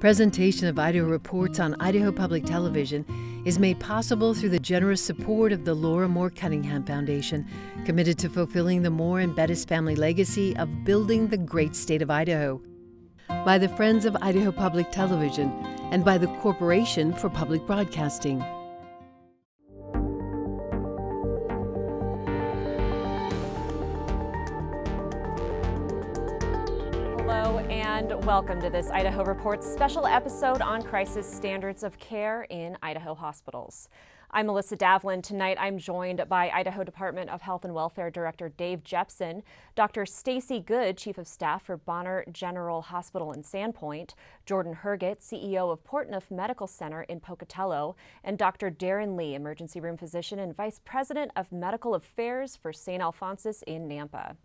Presentation of Idaho Reports on Idaho Public Television is made possible through the generous support of the Laura Moore Cunningham Foundation, committed to fulfilling the Moore and Bettis family legacy of building the great state of Idaho, by the Friends of Idaho Public Television, and by the Corporation for Public Broadcasting. Hello and welcome to this Idaho Reports special episode on crisis standards of care in Idaho hospitals. I'm Melissa Davlin. Tonight I'm joined by Idaho Department of Health and Welfare Director Dave Jepson, Dr. Stacy Good, Chief of Staff for Bonner General Hospital in Sandpoint, Jordan Herget, CEO of Portneuf Medical Center in Pocatello, and Dr. Darren Lee, Emergency Room Physician and Vice President of Medical Affairs for St. Alphonsus in Nampa.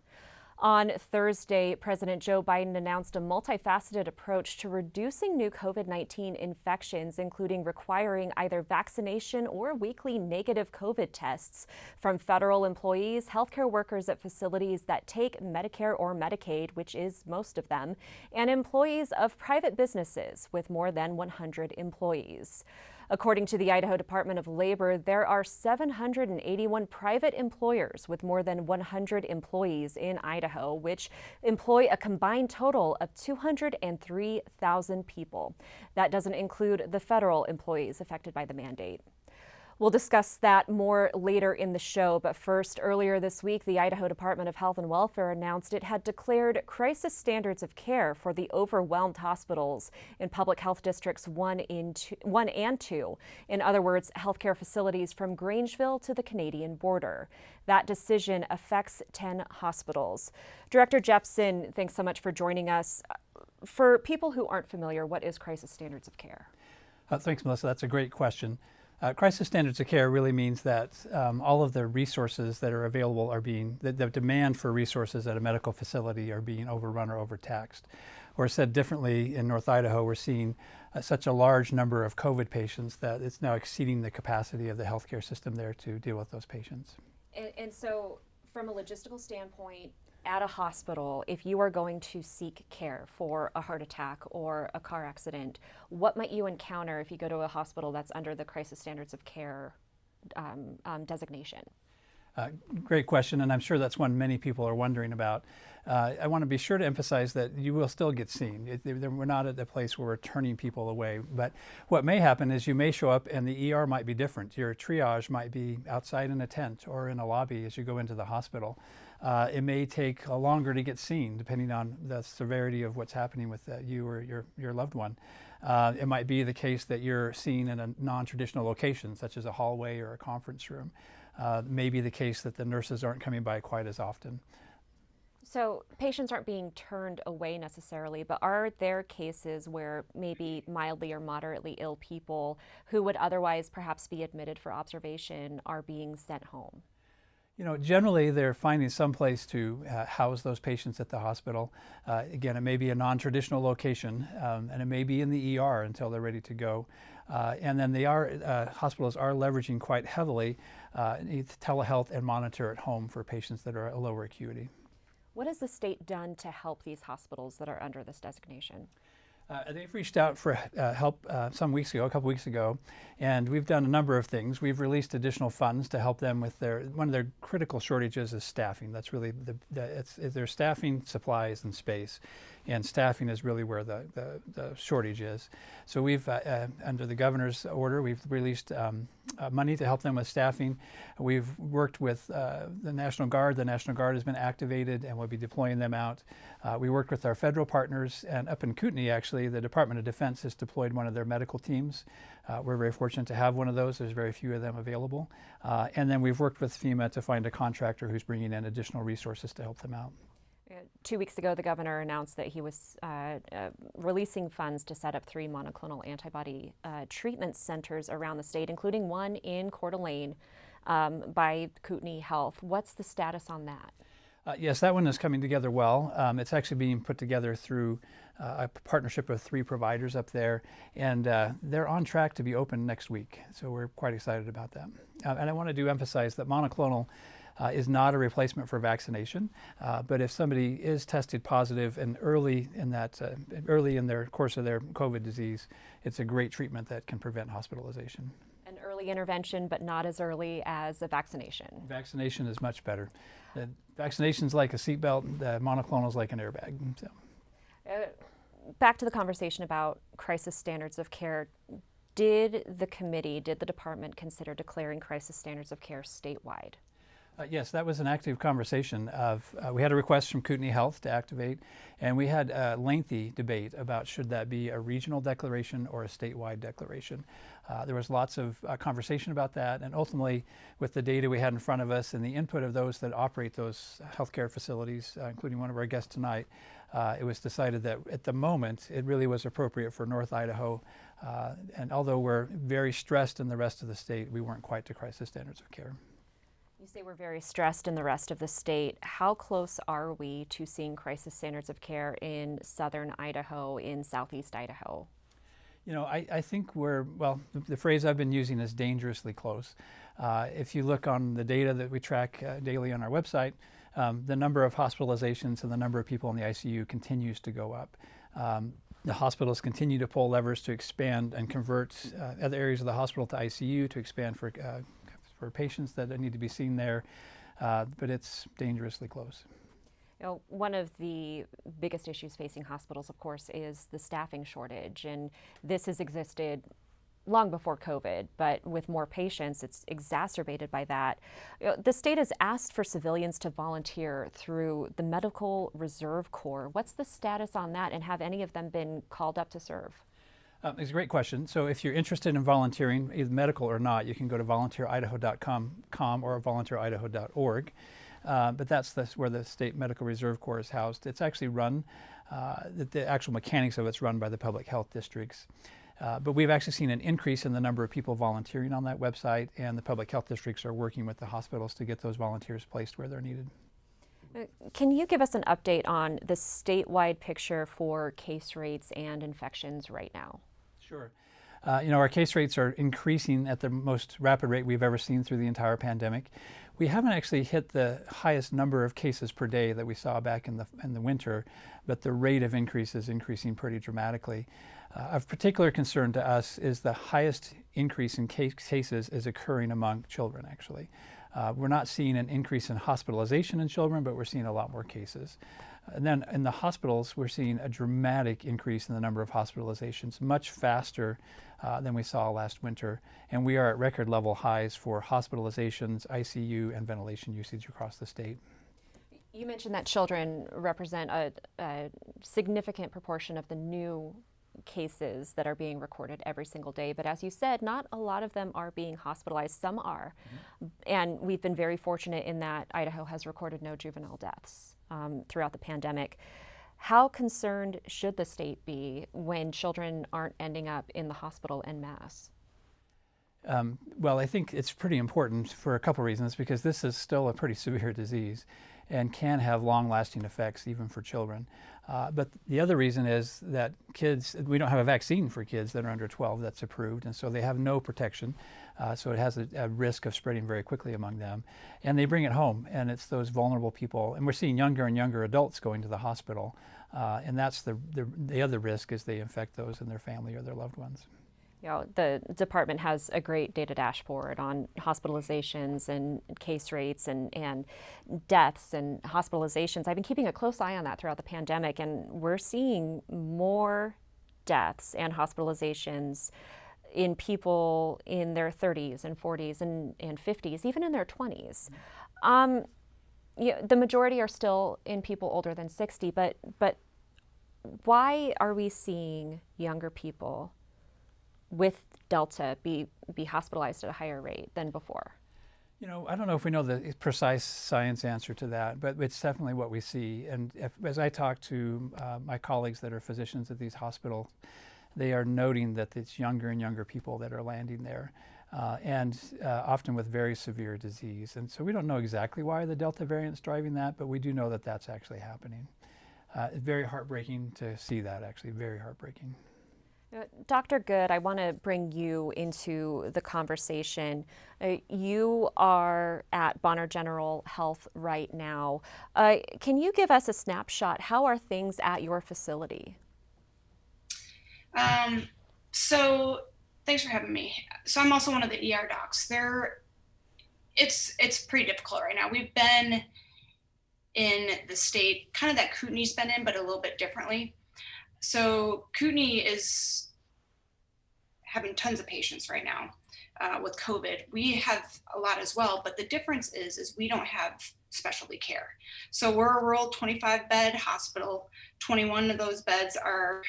On Thursday, President Joe Biden announced a multifaceted approach to reducing new COVID-19 infections, including requiring either vaccination or weekly negative COVID tests from federal employees, healthcare workers at facilities that take Medicare or Medicaid, which is most of them, and employees of private businesses with more than 100 employees. According to the Idaho Department of Labor, there are 781 private employers with more than 100 employees in Idaho, which employ a combined total of 203,000 people. That doesn't include the federal employees affected by the mandate. We'll discuss that more later in the show, but first, earlier this week, the Idaho Department of Health and Welfare announced it had declared crisis standards of care for the overwhelmed hospitals in public health districts 1 and 2. In other words, healthcare facilities from Grangeville to the Canadian border. That decision affects 10 hospitals. Director Jepson, thanks so much for joining us. For people who aren't familiar, what is crisis standards of care? Thanks, Melissa. That's a great question. Crisis standards of care really means that all of the resources that are available are the demand for resources at a medical facility are being overrun or overtaxed. Or said differently, in North Idaho, we're seeing such a large number of COVID patients that it's now exceeding the capacity of the healthcare system there to deal with those patients. And so, from a logistical standpoint, at a hospital, if you are going to seek care for a heart attack or a car accident, what might you encounter if you go to a hospital that's under the crisis standards of care designation? Great question, and I'm sure that's one many people are wondering about. I want to be sure to emphasize that you will still get seen. We're not at the place where we're turning people away, but what may happen is you may show up and the ER might be different. Your triage might be outside in a tent or in a lobby as you go into the hospital. It may take longer to get seen depending on the severity of what's happening with you or your loved one. It might be the case that you're seen in a non-traditional location, such as a hallway or a conference room. May be the case that the nurses aren't coming by quite as often. So patients aren't being turned away necessarily, but are there cases where maybe mildly or moderately ill people who would otherwise perhaps be admitted for observation are being sent home? You know, generally they're finding some place to house those patients at the hospital. Again, it may be a non-traditional location, and it may be in the ER until they're ready to go. And then hospitals are leveraging quite heavily telehealth and monitor at home for patients that are a lower acuity. What has the state done to help these hospitals that are under this designation? They've reached out for help a couple weeks ago, and we've done a number of things. We've released additional funds to help them with one of their critical shortages is staffing. That's really it's their staffing, supplies, and space. And staffing is really where the shortage is. So we've, under the governor's order, we've released money to help them with staffing. We've worked with the National Guard. The National Guard has been activated and we'll be deploying them out. We worked with our federal partners, and up in Kootenai, actually, the Department of Defense has deployed one of their medical teams. We're very fortunate to have one of those. There's very few of them available. And then we've worked with FEMA to find a contractor who's bringing in additional resources to help them out. 2 weeks ago, the governor announced that he was releasing funds to set up 3 monoclonal antibody treatment centers around the state, including one in Coeur d'Alene by Kootenai Health. What's the status on that? Yes, that one is coming together well. It's actually being put together through a partnership of 3 providers up there, and they're on track to be open next week. So we're quite excited about that. And I want to emphasize that monoclonal is not a replacement for vaccination. But if somebody is tested positive and early in their course of their COVID disease, it's a great treatment that can prevent hospitalization. An early intervention, but not as early as a vaccination. Vaccination is much better. Vaccination's like a seatbelt, monoclonal is like an airbag. So. Back to the conversation about crisis standards of care. Did the department consider declaring crisis standards of care statewide? Yes, that was an active conversation. We had a request from Kootenai Health to activate, and we had a lengthy debate about should that be a regional declaration or a statewide declaration. There was lots of conversation about that, and ultimately, with the data we had in front of us and the input of those that operate those healthcare facilities, including one of our guests tonight, it was decided that at the moment it really was appropriate for North Idaho. And although we're very stressed in the rest of the state, we weren't quite to crisis standards of care. You say we're very stressed in the rest of the state. How close are we to seeing crisis standards of care in southern Idaho, in southeast Idaho? You know, I think the phrase I've been using is dangerously close. If you look on the data that we track daily on our website, the number of hospitalizations and the number of people in the ICU continues to go up. The hospitals continue to pull levers to expand and convert other areas of the hospital to ICU, to expand for patients that need to be seen there, but it's dangerously close. You know, one of the biggest issues facing hospitals, of course, is the staffing shortage, and this has existed long before COVID, but with more patients, it's exacerbated by that. You know, the state has asked for civilians to volunteer through the Medical Reserve Corps. What's the status on that, and have any of them been called up to serve? It's a great question. So if you're interested in volunteering, either medical or not, you can go to volunteeridaho.com or volunteeridaho.org. But that's where the State Medical Reserve Corps is housed. It's actually run, the actual mechanics of it's run by the public health districts. But we've actually seen an increase in the number of people volunteering on that website, and the public health districts are working with the hospitals to get those volunteers placed where they're needed. Can you give us an update on the statewide picture for case rates and infections right now? Sure. You know, our case rates are increasing at the most rapid rate we've ever seen through the entire pandemic. We haven't actually hit the highest number of cases per day that we saw back in the winter, but the rate of increase is increasing pretty dramatically. Of particular concern to us is the highest increase in cases is occurring among children, actually. We're not seeing an increase in hospitalization in children, but we're seeing a lot more cases. And then in the hospitals, we're seeing a dramatic increase in the number of hospitalizations, much faster than we saw last winter. And we are at record level highs for hospitalizations, ICU, and ventilation usage across the state. You mentioned that children represent a significant proportion of the new cases that are being recorded every single day, but as you said, not a lot of them are being hospitalized. Some are, and we've been very fortunate in that Idaho has recorded no juvenile deaths throughout the pandemic. How concerned should the state be when children aren't ending up in the hospital en masse? Well, I think it's pretty important for a couple reasons, because this is still a pretty severe disease and can have long-lasting effects even for children. But the other reason is that we don't have a vaccine for kids that are under 12 that's approved, and so they have no protection. So it has a risk of spreading very quickly among them. And they bring it home, and it's those vulnerable people. And we're seeing younger and younger adults going to the hospital. And that's the other risk, is they infect those in their family or their loved ones. You know, the department has a great data dashboard on hospitalizations and case rates and deaths and hospitalizations. I've been keeping a close eye on that throughout the pandemic, and we're seeing more deaths and hospitalizations in people in their 30s and 40s and 50s, even in their 20s. The majority are still in people older than 60, but why are we seeing younger people with Delta be hospitalized at a higher rate than before? You know, I don't know if we know the precise science answer to that, but it's definitely what we see. And as I talk to my colleagues that are physicians at these hospitals, they are noting that it's younger and younger people that are landing there, and often with very severe disease. And so we don't know exactly why the Delta variant is driving that, but we do know that that's actually happening. It's very heartbreaking to see that, actually, very heartbreaking. Dr. Good, I want to bring you into the conversation. You are at Bonner General Health right now. Can you give us a snapshot? How are things at your facility? So thanks for having me. So I'm also one of the ER docs. It's pretty difficult right now. We've been in the state kind of that Kootenai's been in, but a little bit differently. So Kootenai is having tons of patients right now with COVID. We have a lot as well, but the difference is we don't have specialty care. So we're a rural 25 bed hospital. 21 of those beds are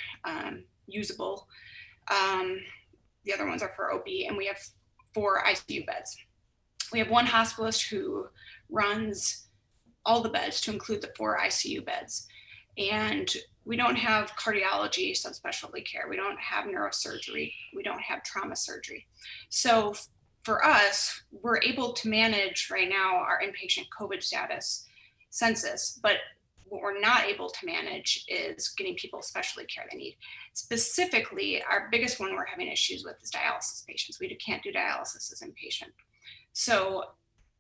usable. The other ones are for OB, and we have 4 ICU beds. We have one hospitalist who runs all the beds to include the 4 ICU beds. And we don't have cardiology subspecialty care. We don't have neurosurgery. We don't have trauma surgery. So for us, we're able to manage right now our inpatient COVID status census, but what we're not able to manage is getting people specialty care they need. Specifically, our biggest one we're having issues with is dialysis patients. We can't do dialysis as inpatient. So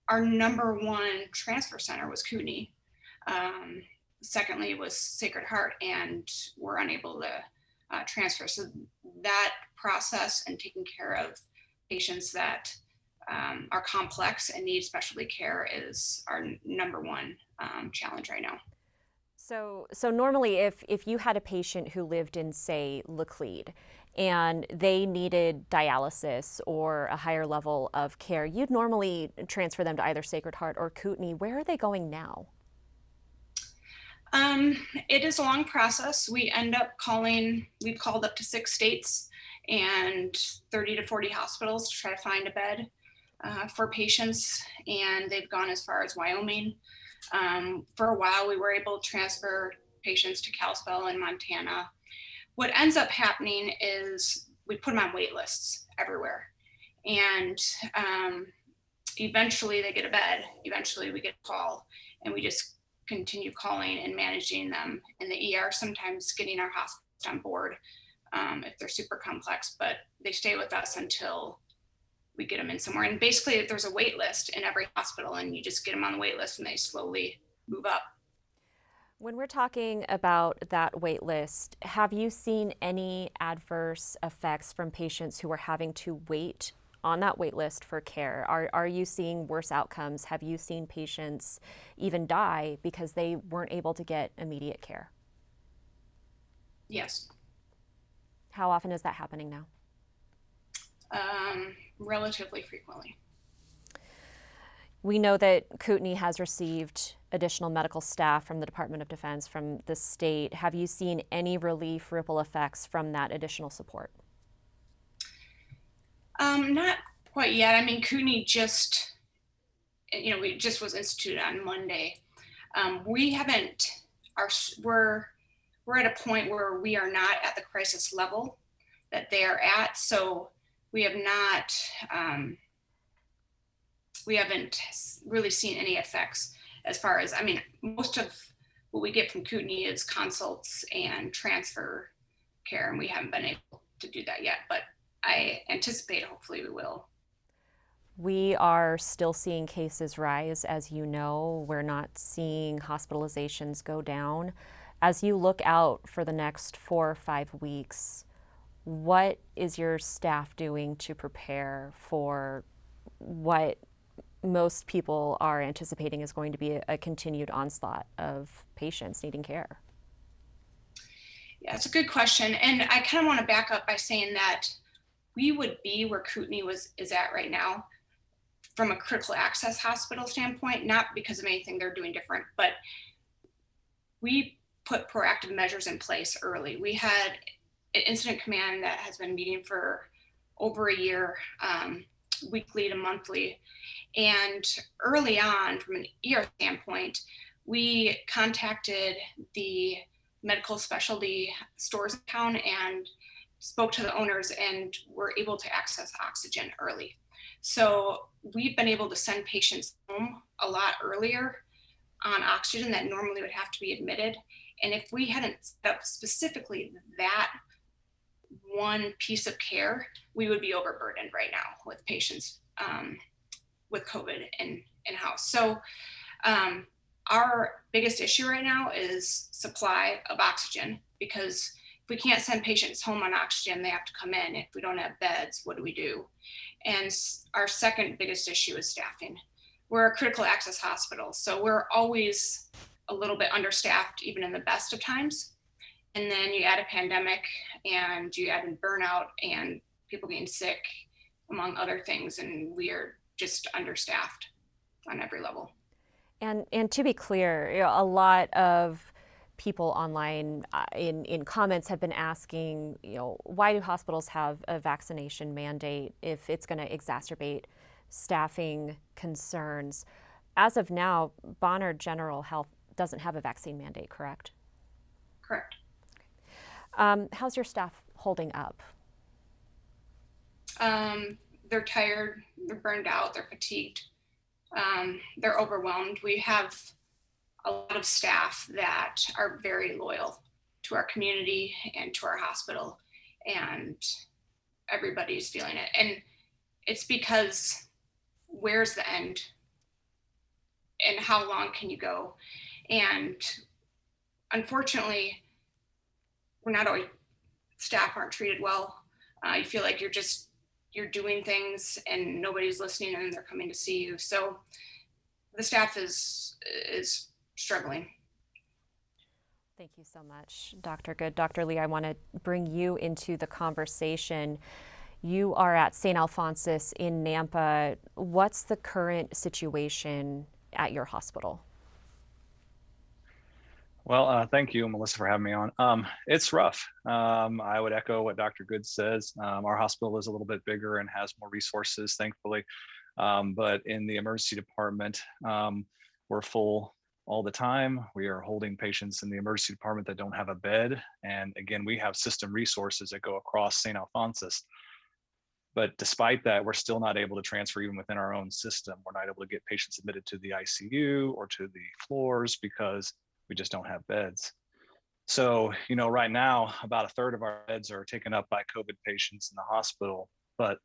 our number 1 transfer center was Kootenai. Secondly was Sacred Heart, and we're unable to transfer. So that process and taking care of patients that are complex and need specialty care is our number 1 challenge right now. So normally if you had a patient who lived in, say, Laclede, and they needed dialysis or a higher level of care, you'd normally transfer them to either Sacred Heart or Kootenai. Where are they going now? It is a long process. We've called up to 6 states and 30 to 40 hospitals to try to find a bed for patients, and they've gone as far as Wyoming. For a while, we were able to transfer patients to Kalispell in Montana. What ends up happening is we put them on wait lists everywhere. And eventually they get a bed. Eventually we get a call, and we just continue calling and managing them in the ER, sometimes getting our hospitals on board if they're super complex, but they stay with us until we get them in somewhere. And basically there's a wait list in every hospital, and you just get them on the wait list and they slowly move up. When we're talking about that wait list, have you seen any adverse effects from patients who are having to wait on that wait list for care? Are you seeing worse outcomes? Have you seen patients even die because they weren't able to get immediate care? Yes. How often is that happening now? Relatively frequently. We know that Kootenai has received additional medical staff from the Department of Defense, from the state. Have you seen any relief ripple effects from that additional support? Not quite yet. I mean, Kootenai just was instituted on Monday. We're at a point where we are not at the crisis level that they are at. So we haven't really seen any effects as far as, most of what we get from Kootenai is consults and transfer care, and we haven't been able to do that yet, but I anticipate hopefully we will. We are still seeing cases rise, as you know. We're not seeing hospitalizations go down. As you look out for the next 4 or 5 weeks, what is your staff doing to prepare for what most people are anticipating is going to be a continued onslaught of patients needing care? Yeah, it's a good question. And I kind of want to back up by saying that we would be where Kootenai is at right now from a critical access hospital standpoint, not because of anything they're doing different, but we put proactive measures in place early. We had an incident command that has been meeting for over a year, weekly to monthly. And early on, from an ER standpoint, we contacted the medical specialty stores in town and spoke to the owners, and were able to access oxygen early. So we've been able to send patients home a lot earlier on oxygen that normally would have to be admitted. And if we hadn't set up specifically that one piece of care, we would be overburdened right now with patients with COVID in-house. So our biggest issue right now is supply of oxygen, because if we can't send patients home on oxygen, they have to come in. If we don't have beds, what do we do? And our second biggest issue is staffing. We're a critical access hospital, so we're always a little bit understaffed, even in the best of times. And then you add a pandemic, and you add in burnout and people getting sick, among other things, and we are just understaffed on every level. And to be clear, a lot of people online in comments have been asking, why do hospitals have a vaccination mandate if it's going to exacerbate staffing concerns? As of now, Bonner General Health doesn't have a vaccine mandate, correct? Correct. How's your staff holding up? They're tired, they're burned out, they're fatigued, they're overwhelmed. We have a lot of staff that are very loyal to our community and to our hospital, and everybody's feeling it. And it's because, where's the end? And how long can you go? And unfortunately, we're not always, staff aren't treated well. You feel like you're doing things and nobody's listening, and they're coming to see you. So the staff is struggling. Thank you so much, Dr. Good. Dr. Lee, I want to bring you into the conversation. You are at St. Alphonsus in Nampa. What's the current situation at your hospital? Well, thank you, Melissa, for having me on. It's rough. I would echo what Dr. Good says. Our hospital is a little bit bigger and has more resources, thankfully. But in the emergency department, we're full all the time. We are holding patients in the emergency department that don't have a bed. And again, we have system resources that go across St. Alphonsus. But despite that, we're still not able to transfer even within our own system. We're not able to get patients admitted to the ICU or to the floors because we just don't have beds. So, right now, about a third of our beds are taken up by COVID patients in the hospital, but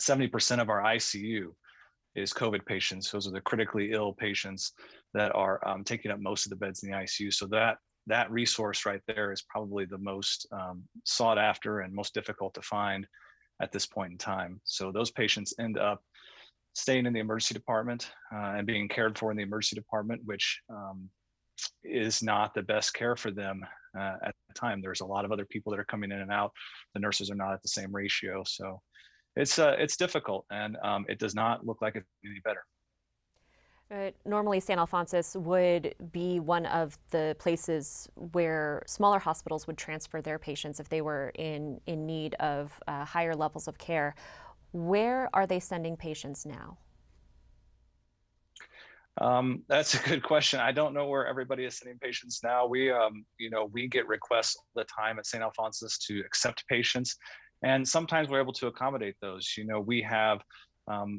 70% of our ICU is COVID patients. Those are the critically ill patients that are taking up most of the beds in the ICU. So that resource right there is probably the most sought after and most difficult to find at this point in time. So those patients end up staying in the emergency department and being cared for in the emergency department, which is not the best care for them at the time. There's a lot of other people that are coming in and out. The nurses are not at the same ratio. So it's difficult, and it does not look like it's any better. Normally, St. Alphonsus would be one of the places where smaller hospitals would transfer their patients if they were in need of higher levels of care. Where are they sending patients now? That's a good question. I don't know where everybody is sending patients now. We get requests all the time at St. Alphonsus to accept patients, and sometimes we're able to accommodate those. We have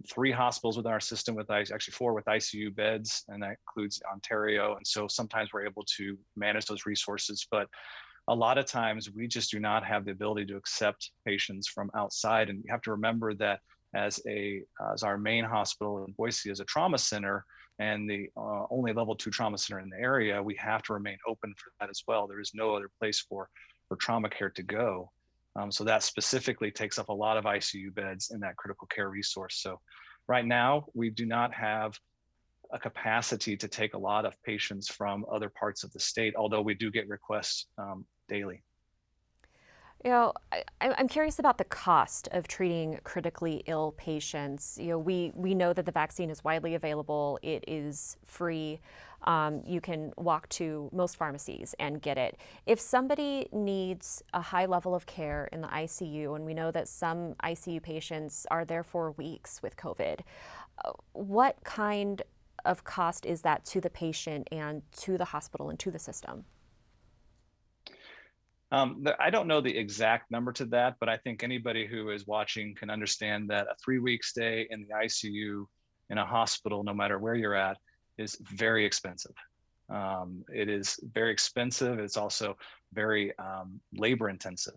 3 hospitals within our system actually 4 with ICU beds, and that includes Ontario. And so sometimes we're able to manage those resources, but a lot of times we just do not have the ability to accept patients from outside. And you have to remember that as our main hospital in Boise is a trauma center, and the only level 2 trauma center in the area, we have to remain open for that as well. There is no other place for trauma care to go. So that specifically takes up a lot of ICU beds in that critical care resource. So right now, we do not have a capacity to take a lot of patients from other parts of the state, although we do get requests daily. I'm curious about the cost of treating critically ill patients. We know that the vaccine is widely available. It is free. You can walk to most pharmacies and get it. If somebody needs a high level of care in the ICU, and we know that some ICU patients are there for weeks with COVID, what kind of cost is that to the patient and to the hospital and to the system? I don't know the exact number to that, but I think anybody who is watching can understand that a 3-week stay in the ICU in a hospital, no matter where you're at, is very expensive. It is very expensive. It's also very labor intensive.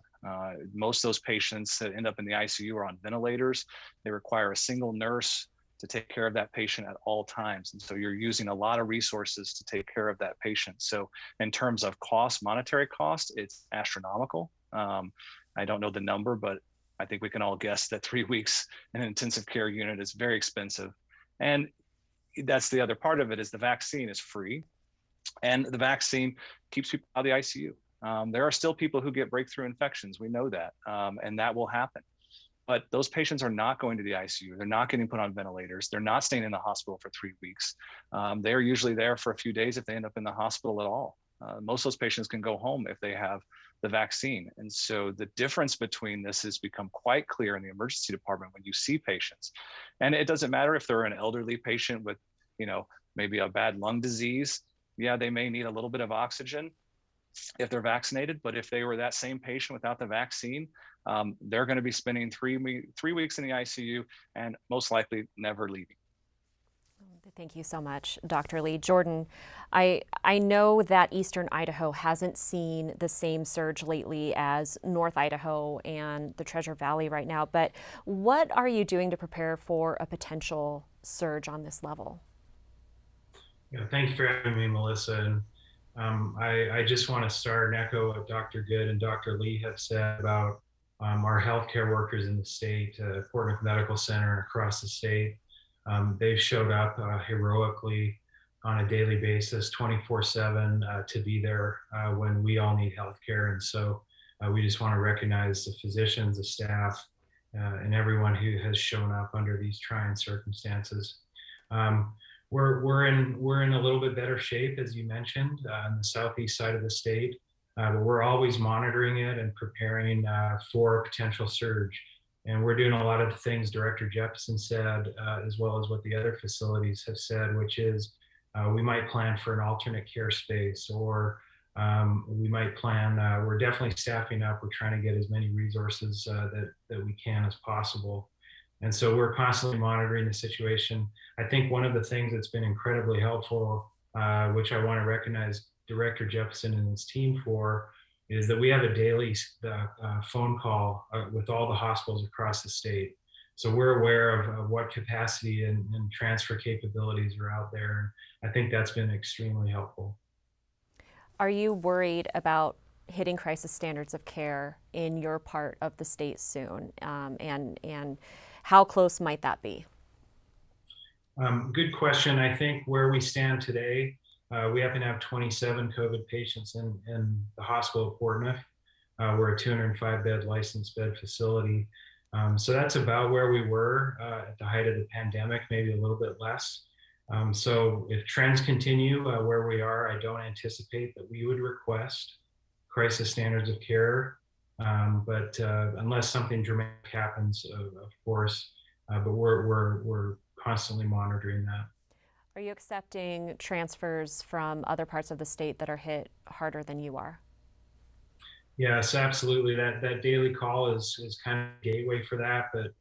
Most of those patients that end up in the ICU are on ventilators. They require a single nurse to take care of that patient at all times. And so you're using a lot of resources to take care of that patient. So in terms of cost, monetary cost, it's astronomical. I don't know the number, but I think we can all guess that 3 weeks in an intensive care unit is very expensive. And that's the other part of it, is the vaccine is free. And the vaccine keeps people out of the ICU. There are still people who get breakthrough infections. We know that, and that will happen. But those patients are not going to the ICU. They're not getting put on ventilators. They're not staying in the hospital for 3 weeks. They're usually there for a few days if they end up in the hospital at all. Most of those patients can go home if they have the vaccine. And so the difference between this has become quite clear in the emergency department when you see patients. And it doesn't matter if they're an elderly patient with, maybe a bad lung disease. Yeah, they may need a little bit of oxygen if they're vaccinated, but if they were that same patient without the vaccine, they're going to be spending 3 weeks in the ICU and most likely never leaving. Thank you so much, Dr. Lee. Jordan, I know that Eastern Idaho hasn't seen the same surge lately as North Idaho and the Treasure Valley right now, but what are you doing to prepare for a potential surge on this level? Yeah, thanks for having me, Melissa. And I just want to start and echo what Dr. Good and Dr. Lee have said about our healthcare workers in the state, Fort Smith Medical Center and across the state. They've showed up heroically on a daily basis, 24/7, to be there when we all need healthcare. And so we just want to recognize the physicians, the staff, and everyone who has shown up under these trying circumstances. We're in a little bit better shape, as you mentioned, on the southeast side of the state, but we're always monitoring it and preparing for a potential surge. And we're doing a lot of the things Director Jeppesen said, as well as what the other facilities have said, which is we might plan for an alternate care space, or we might plan, we're definitely staffing up. We're trying to get as many resources that we can as possible. And so we're constantly monitoring the situation. I think one of the things that's been incredibly helpful, which I want to recognize Director Jeppesen and his team for, is that we have a daily phone call with all the hospitals across the state. So we're aware of what capacity and transfer capabilities are out there. And I think that's been extremely helpful. Are you worried about hitting crisis standards of care in your part of the state soon? And how close might that be? Good question. I think where we stand today, we happen to have 27 COVID patients in the hospital at Fort Smith. We're a 205-bed licensed bed facility. So that's about where we were at the height of the pandemic, maybe a little bit less. So if trends continue where we are, I don't anticipate that we would request crisis standards of care. But unless something dramatic happens, of course, but we're constantly monitoring that. Are you accepting transfers from other parts of the state that are hit harder than you are? Yes, absolutely. That daily call is kind of a gateway for that, but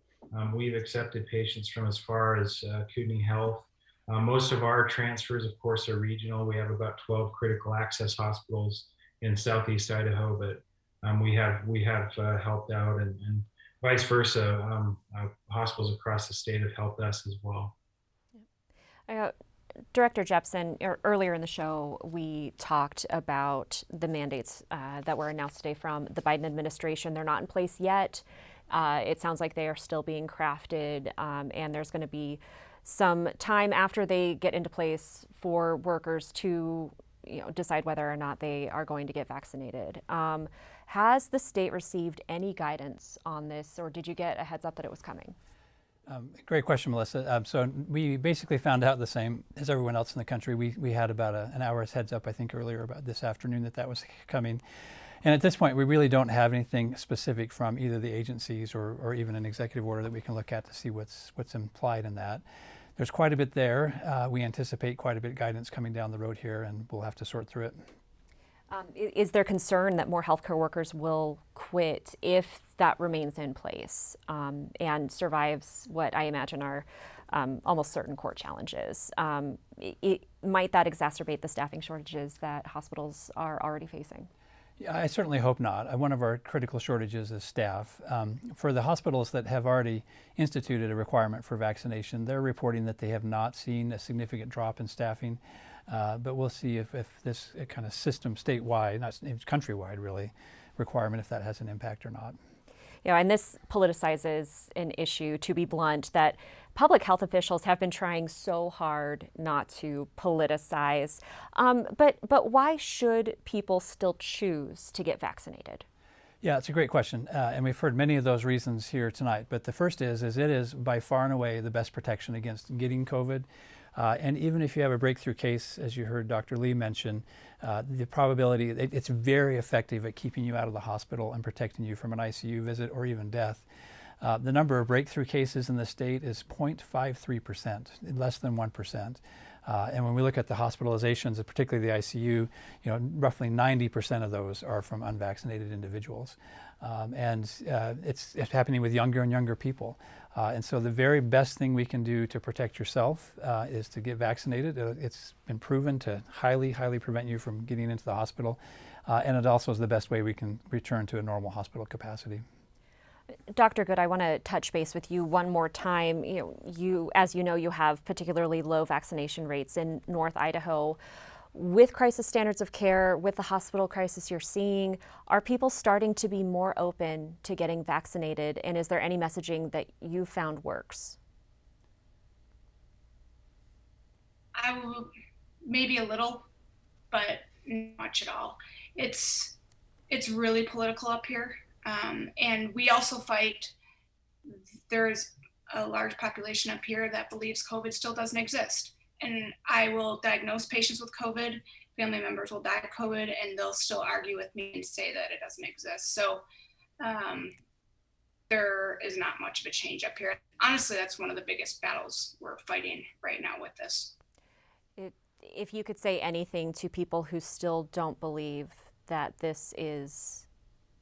we've accepted patients from as far as Kootenai Health. Most of our transfers, of course, are regional. We have about 12 critical access hospitals in Southeast Idaho, but we have helped out, and vice versa. Hospitals across the state have helped us as well. Director Jeppesen, earlier in the show, we talked about the mandates that were announced today from the Biden administration. They're not in place yet. It sounds like they are still being crafted, and there's going to be some time after they get into place for workers to decide whether or not they are going to get vaccinated. Has the state received any guidance on this, or did you get a heads up that it was coming? Great question, Melissa. So we basically found out the same as everyone else in the country. We had about an hour's heads up, I think, earlier about this afternoon that was coming. And at this point, we really don't have anything specific from either the agencies or even an executive order that we can look at to see what's implied in that. There's quite a bit there. We anticipate quite a bit of guidance coming down the road here, and we'll have to sort through it. Is there concern that more healthcare workers will quit if that remains in place and survives what I imagine are almost certain court challenges? might that exacerbate the staffing shortages that hospitals are already facing? Yeah, I certainly hope not. One of our critical shortages is staff. For the hospitals that have already instituted a requirement for vaccination, they're reporting that they have not seen a significant drop in staffing. But we'll see if this kind of system statewide, not countrywide really, requirement, if that has an impact or not. And this politicizes an issue, to be blunt, that public health officials have been trying so hard not to politicize. But why should people still choose to get vaccinated? Yeah, it's a great question, and we've heard many of those reasons here tonight. But the first is it is by far and away the best protection against getting COVID. And even if you have a breakthrough case, as you heard Dr. Lee mention, the probability, it's very effective at keeping you out of the hospital and protecting you from an ICU visit or even death. The number of breakthrough cases in the state is 0.53%, less than 1%. And when we look at the hospitalizations, particularly the ICU, roughly 90% of those are from unvaccinated individuals. And it's happening with younger and younger people. And so the very best thing we can do to protect yourself is to get vaccinated. It's been proven to highly, highly prevent you from getting into the hospital. And it also is the best way we can return to a normal hospital capacity. Dr. Good, I want to touch base with you one more time. As you know, you have particularly low vaccination rates in North Idaho. With crisis standards of care, with the hospital crisis you're seeing, are people starting to be more open to getting vaccinated? And is there any messaging that you found works? I will, maybe a little, but not much at all. It's really political up here. And we also fight, there's a large population up here that believes COVID still doesn't exist. And I will diagnose patients with COVID, family members will die of COVID, and they'll still argue with me and say that it doesn't exist. So there is not much of a change up here. Honestly, that's one of the biggest battles we're fighting right now with this. If you could say anything to people who still don't believe that this is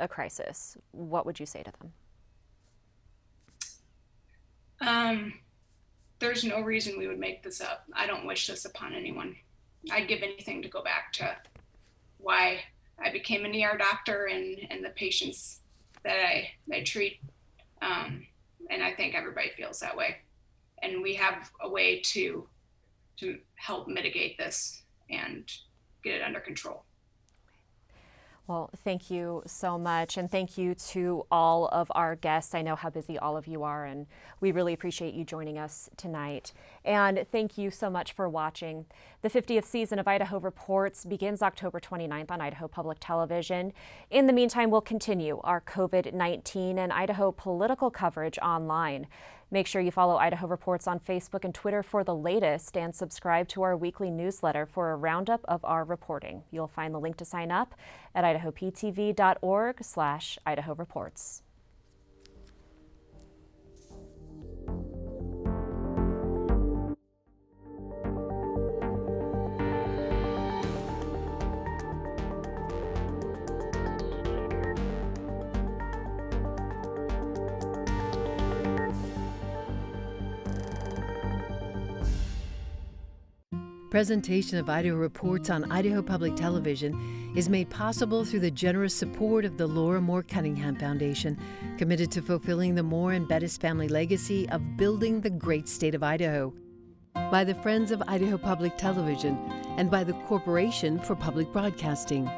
a crisis, what would you say to them? There's no reason we would make this up. I don't wish this upon anyone. I'd give anything to go back to why I became an ER doctor and the patients that I treat. And I think everybody feels that way. And we have a way to help mitigate this and get it under control. Well, thank you so much. And thank you to all of our guests. I know how busy all of you are, and we really appreciate you joining us tonight. And thank you so much for watching. The 50th season of Idaho Reports begins October 29th on Idaho Public Television. In the meantime, we'll continue our COVID-19 and Idaho political coverage online. Make sure you follow Idaho Reports on Facebook and Twitter for the latest, and subscribe to our weekly newsletter for a roundup of our reporting. You'll find the link to sign up at idahoptv.org/Idaho Reports. Presentation of Idaho Reports on Idaho Public Television is made possible through the generous support of the Laura Moore Cunningham Foundation, committed to fulfilling the Moore and Bettis family legacy of building the great state of Idaho, by the Friends of Idaho Public Television, and by the Corporation for Public Broadcasting.